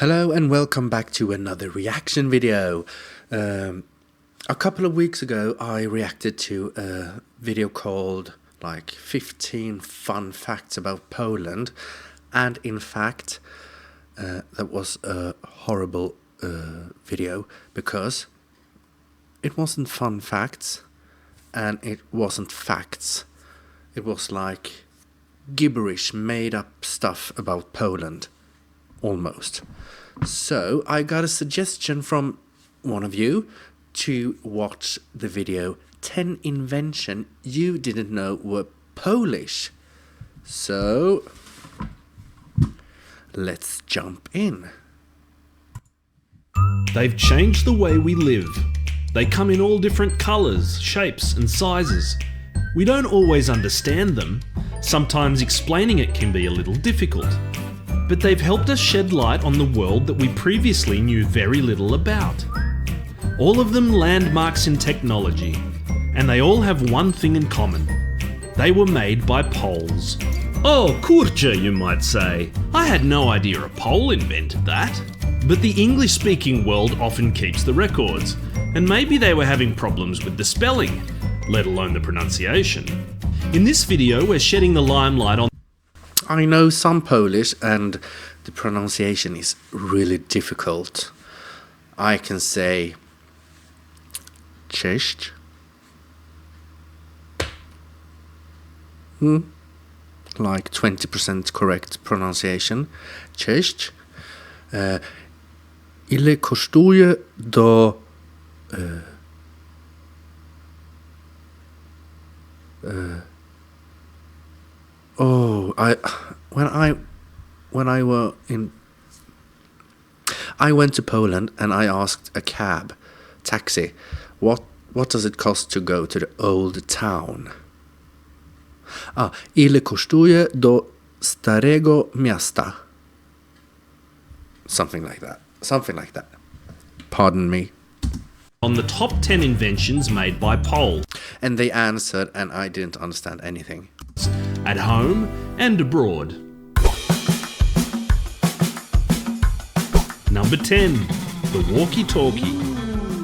Hello and welcome back to another reaction video. A couple of weeks ago I reacted to a video called like 15 fun facts about Poland, and in fact that was a horrible video because it wasn't fun facts and it wasn't facts. It was like gibberish, made up stuff about Poland. Almost. So I got a suggestion from one of you to watch the video 10 inventions you didn't know were Polish. So let's jump in. They've changed the way we live. They come in all different colours, shapes and sizes. We don't always understand them. Sometimes explaining it can be a little difficult. But they've helped us shed light on the world that we previously knew very little about. All of them landmarks in technology, and they all have one thing in common. They were made by Poles. Oh, kurczę, you might say. I had no idea a Pole invented that. But the English-speaking world often keeps the records, and maybe they were having problems with the spelling, let alone the pronunciation. In this video, we're shedding the limelight on I know some Polish and the pronunciation is really difficult. I can say cześć. Like 20% correct pronunciation. Cześć. Ile kosztuje do I went to Poland and I asked a taxi, what does it cost to go to the old town? Ile kosztuje do starego miasta? Something like that. Pardon me. On the top 10 inventions made by Poles. And they answered and I didn't understand anything. At home and abroad. Number 10. The walkie-talkie.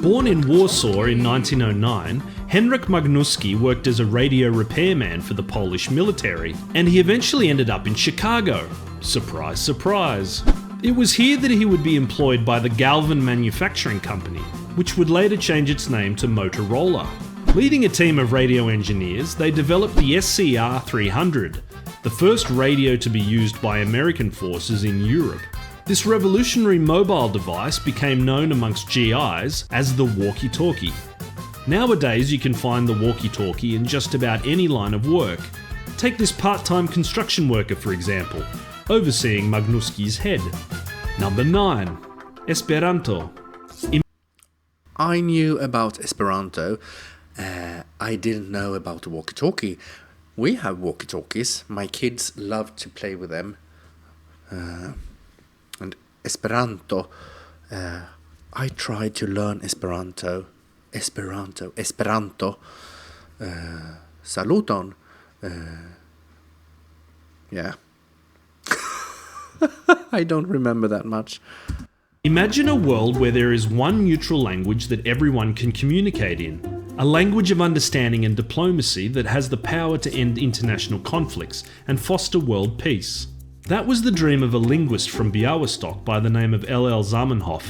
Born in Warsaw in 1909, Henryk Magnuski worked as a radio repairman for the Polish military, and he eventually ended up in Chicago. Surprise, surprise. It was here that he would be employed by the Galvin Manufacturing Company, which would later change its name to Motorola. Leading a team of radio engineers, they developed the SCR-300, the first radio to be used by American forces in Europe. This revolutionary mobile device became known amongst GIs as the walkie-talkie. Nowadays you can find the walkie-talkie in just about any line of work. Take this part-time construction worker for example, overseeing Magnuski's head. Number 9. Esperanto. I knew about Esperanto. I didn't know about the walkie-talkie. We have walkie-talkies. My kids love to play with them. And Esperanto. I tried to learn Esperanto. Saluton. Yeah. I don't remember that much. Imagine a world where there is one neutral language that everyone can communicate in. A language of understanding and diplomacy that has the power to end international conflicts and foster world peace. That was the dream of a linguist from Białystok by the name of L.L. Zamenhof.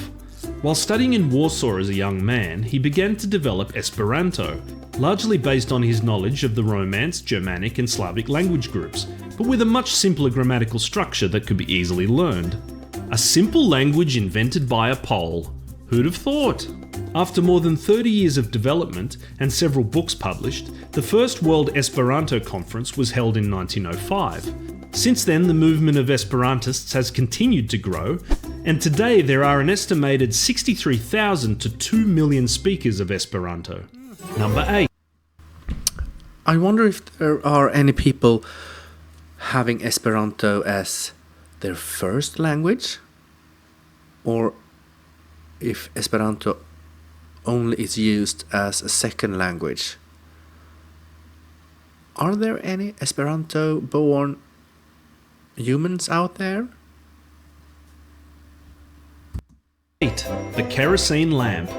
While studying in Warsaw as a young man, he began to develop Esperanto, largely based on his knowledge of the Romance, Germanic and Slavic language groups, but with a much simpler grammatical structure that could be easily learned. A simple language invented by a Pole. Who'd have thought? After more than 30 years of development and several books published, the first World Esperanto Conference was held in 1905. Since then, the movement of Esperantists has continued to grow, and today there are an estimated 63,000 to 2 million speakers of Esperanto. Number 8. I wonder if there are any people having Esperanto as their first language, or if Esperanto only is used as a second language. Are there any Esperanto-born humans out there? 8. The kerosene lamp.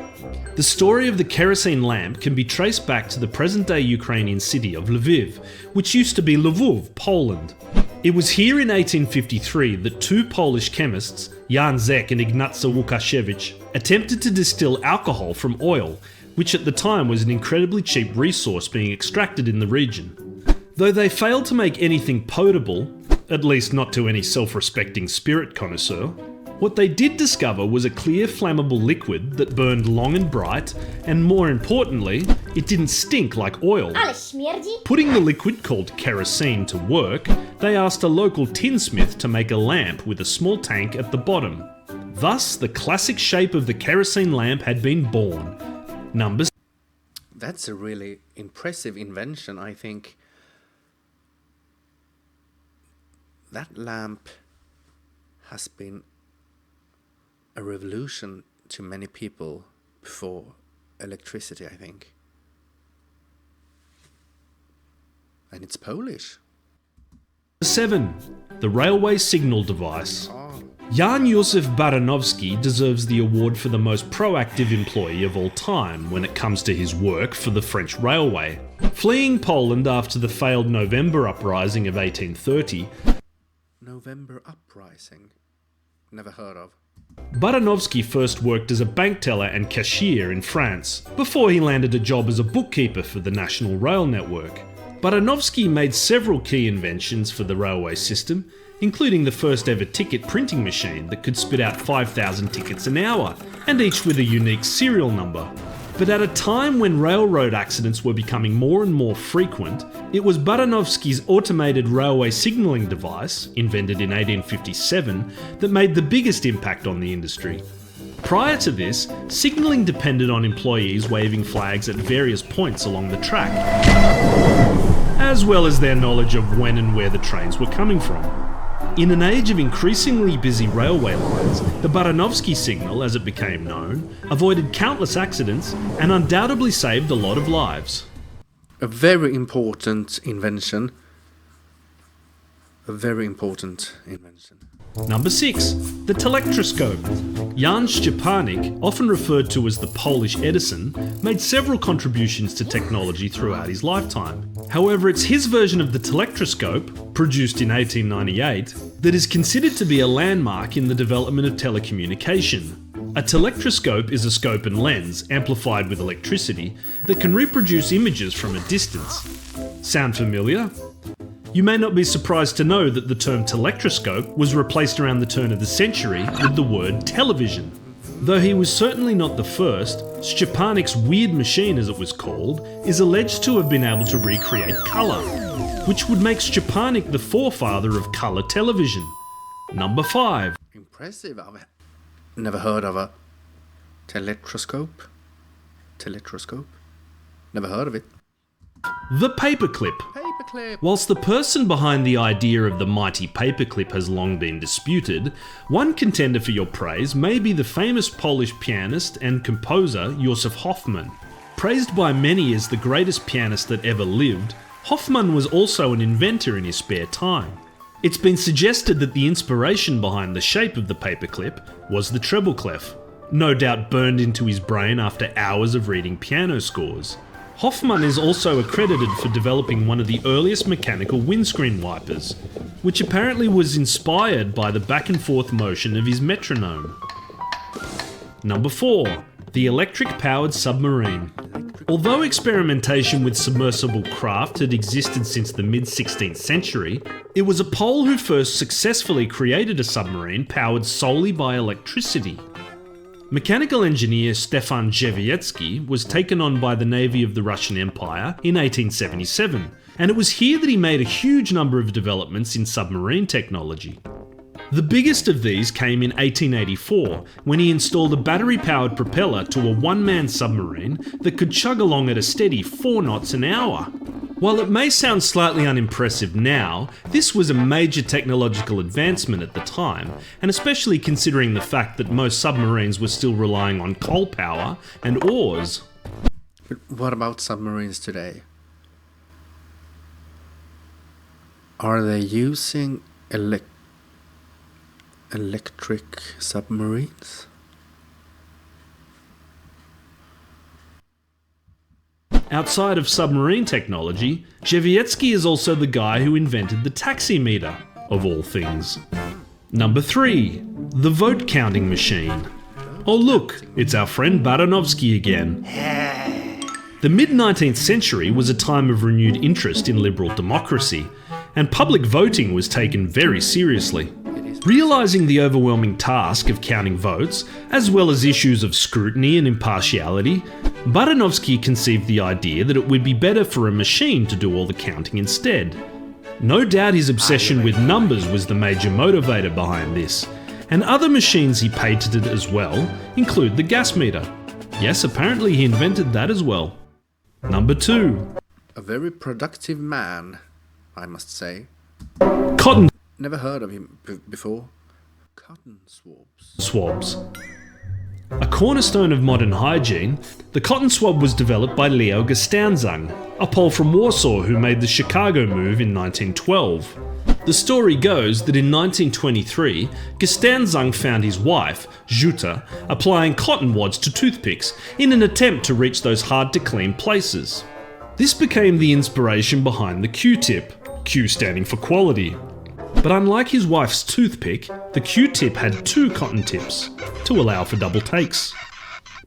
The story of the kerosene lamp can be traced back to the present-day Ukrainian city of Lviv, which used to be Lvov, Poland. It was here in 1853 that two Polish chemists, Jan Zek and Ignacy Łukasiewicz, attempted to distill alcohol from oil, which at the time was an incredibly cheap resource being extracted in the region. Though they failed to make anything potable, at least not to any self-respecting spirit connoisseur, what they did discover was a clear flammable liquid that burned long and bright, and more importantly, it didn't stink like oil. Putting the liquid called kerosene to work, they asked a local tinsmith to make a lamp with a small tank at the bottom. Thus, the classic shape of the kerosene lamp had been born. Number. That's a really impressive invention, I think. That lamp has been a revolution to many people before electricity, I think. And it's Polish. 7. The railway signal device. Jan Józef Baranowski deserves the award for the most proactive employee of all time when it comes to his work for the French railway. Fleeing Poland after the failed November uprising of 1830, November uprising? Never heard of. Baranowski first worked as a bank teller and cashier in France, before he landed a job as a bookkeeper for the National Rail Network. Baranowski made several key inventions for the railway system, including the first ever ticket printing machine that could spit out 5,000 tickets an hour, and each with a unique serial number. But at a time when railroad accidents were becoming more and more frequent, it was Baranowski's automated railway signalling device, invented in 1857, that made the biggest impact on the industry. Prior to this, signalling depended on employees waving flags at various points along the track, as well as their knowledge of when and where the trains were coming from. In an age of increasingly busy railway lines, the Baranowski signal, as it became known, avoided countless accidents and undoubtedly saved a lot of lives. A very important invention. A very important invention. Number 6. The telectroscope. Jan Szczepanik, often referred to as the Polish Edison, made several contributions to technology throughout his lifetime. However, it's his version of the telectroscope, produced in 1898, that is considered to be a landmark in the development of telecommunication. A telectroscope is a scope and lens, amplified with electricity, that can reproduce images from a distance. Sound familiar? You may not be surprised to know that the term telectroscope was replaced around the turn of the century with the word television. Though he was certainly not the first, Szczepanik's weird machine, as it was called, is alleged to have been able to recreate colour, which would make Szczepanik the forefather of colour television. Number 5. Impressive. I've never heard of a telectroscope. Telectroscope? Never heard of it. The paperclip. Paperclip. Whilst the person behind the idea of the mighty paperclip has long been disputed, one contender for your praise may be the famous Polish pianist and composer Józef Hoffmann. Praised by many as the greatest pianist that ever lived, Hoffmann was also an inventor in his spare time. It's been suggested that the inspiration behind the shape of the paperclip was the treble clef, no doubt burned into his brain after hours of reading piano scores. Hoffmann is also accredited for developing one of the earliest mechanical windscreen wipers, which apparently was inspired by the back and forth motion of his metronome. Number 4. The electric-powered submarine. Although experimentation with submersible craft had existed since the mid-16th century, it was a Pole who first successfully created a submarine powered solely by electricity. Mechanical engineer Stefan Drzewiecki was taken on by the Navy of the Russian Empire in 1877, and it was here that he made a huge number of developments in submarine technology. The biggest of these came in 1884, when he installed a battery-powered propeller to a one-man submarine that could chug along at a steady 4 knots an hour. While it may sound slightly unimpressive now, this was a major technological advancement at the time, and especially considering the fact that most submarines were still relying on coal power and oars. But what about submarines today? Are they using electric submarines? Outside of submarine technology, Zhevietsky is also the guy who invented the taximeter, of all things. Number 3. The vote counting machine. Oh look, it's our friend Baranovsky again. The mid-19th century was a time of renewed interest in liberal democracy, and public voting was taken very seriously. Realising the overwhelming task of counting votes, as well as issues of scrutiny and impartiality, Baranovsky conceived the idea that it would be better for a machine to do all the counting instead. No doubt his obsession with numbers was the major motivator behind this, and other machines he patented as well include the gas meter. Yes, apparently he invented that as well. Number 2. A very productive man, I must say. Cotton Never heard of him before. Cotton swabs. swabs. A cornerstone of modern hygiene, the cotton swab was developed by Leo Gestanzang, a Pole from Warsaw who made the Chicago move in 1912. The story goes that in 1923, Gestanzang found his wife, Jutta, applying cotton wads to toothpicks in an attempt to reach those hard-to-clean places. This became the inspiration behind the Q-tip, Q standing for quality. But unlike his wife's toothpick, the Q-tip had 2 cotton tips to allow for double takes.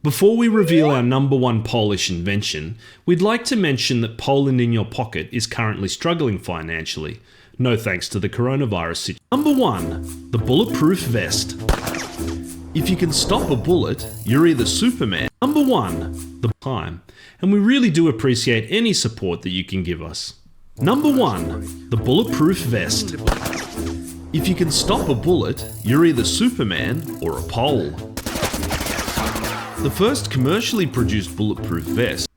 Before we reveal our number 1 Polish invention, we'd like to mention that Poland in your pocket is currently struggling financially, no thanks to the coronavirus situation. Number 1, the bulletproof vest. If you can stop a bullet, you're either Superman. Number 1, the time, and we really do appreciate any support that you can give us. Number 1, the bulletproof vest. If you can stop a bullet, you're either Superman or a pole. The first commercially produced bulletproof vest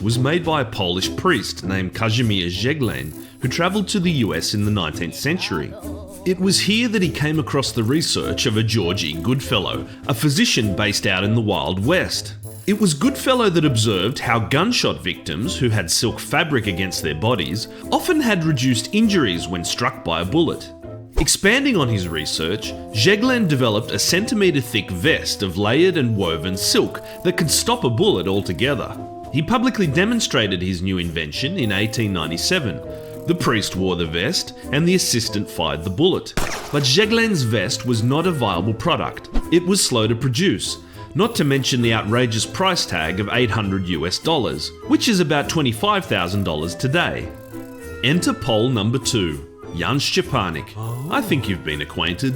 was made by a Polish priest named Kazimierz Zeglen, who travelled to the US in the 19th century. It was here that he came across the research of a George E. Goodfellow, a physician based out in the Wild West. It was Goodfellow that observed how gunshot victims who had silk fabric against their bodies often had reduced injuries when struck by a bullet. Expanding on his research, Zeglen developed a centimetre-thick vest of layered and woven silk that could stop a bullet altogether. He publicly demonstrated his new invention in 1897. The priest wore the vest and the assistant fired the bullet. But Zeglen's vest was not a viable product. It was slow to produce, not to mention the outrageous price tag of $800 US, which is about $25,000 today. Enter Pole number 2, Jan Szczepanik. I think you've been acquainted.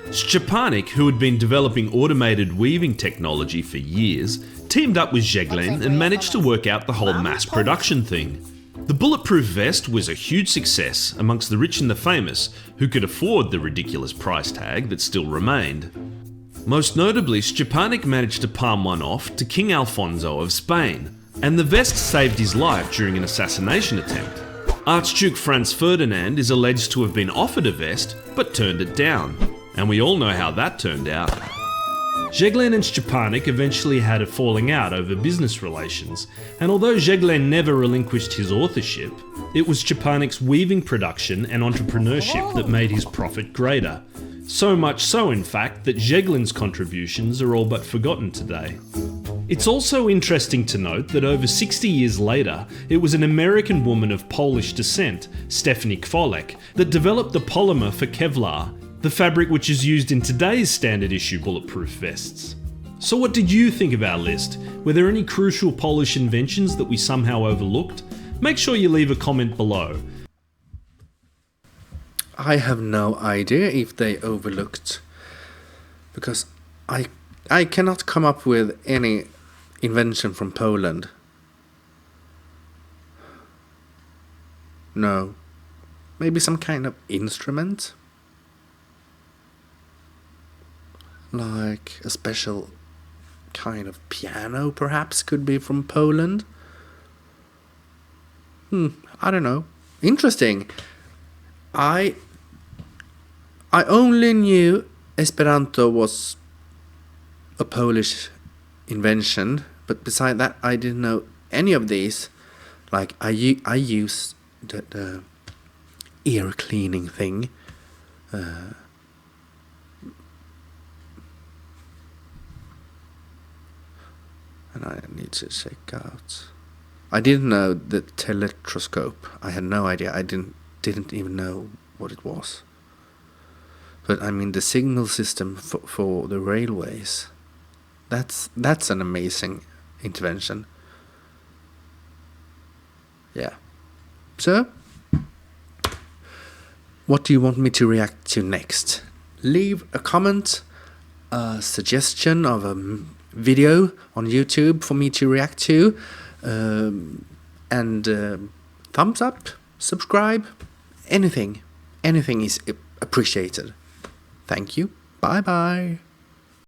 Szczepanik, who had been developing automated weaving technology for years, teamed up with Zeglen and managed to work out the whole mass production thing. The bulletproof vest was a huge success amongst the rich and the famous who could afford the ridiculous price tag that still remained. Most notably, Szczepanik managed to palm one off to King Alfonso of Spain, and the vest saved his life during an assassination attempt. Archduke Franz Ferdinand is alleged to have been offered a vest, but turned it down, and we all know how that turned out. Zeglen and Szczepanik eventually had a falling out over business relations, and although Zeglen never relinquished his authorship, it was Szczepanik's weaving production and entrepreneurship that made his profit greater. So much so, in fact, that Zeglen's contributions are all but forgotten today. It's also interesting to note that over 60 years later, it was an American woman of Polish descent, Stephanie Kwolek, that developed the polymer for Kevlar, the fabric which is used in today's standard issue bulletproof vests. So what did you think of our list? Were there any crucial Polish inventions that we somehow overlooked? Make sure you leave a comment below. I have no idea if they overlooked, because I cannot come up with any invention from Poland. No. Maybe some kind of instrument? Like a special kind of piano, perhaps, could be from Poland? I don't know. Interesting. I only knew Esperanto was a Polish invention, but beside that I didn't know any of these. Like I use the ear cleaning thing. and I need to check out. I didn't know the telectroscope. I had no idea. I didn't even know what it was. But I mean, the signal system for the railways. That's an amazing intervention. Yeah. So, what do you want me to react to next? Leave a comment, a suggestion of a video on YouTube for me to react to, and thumbs up, subscribe, anything is appreciated. Thank you. Bye bye.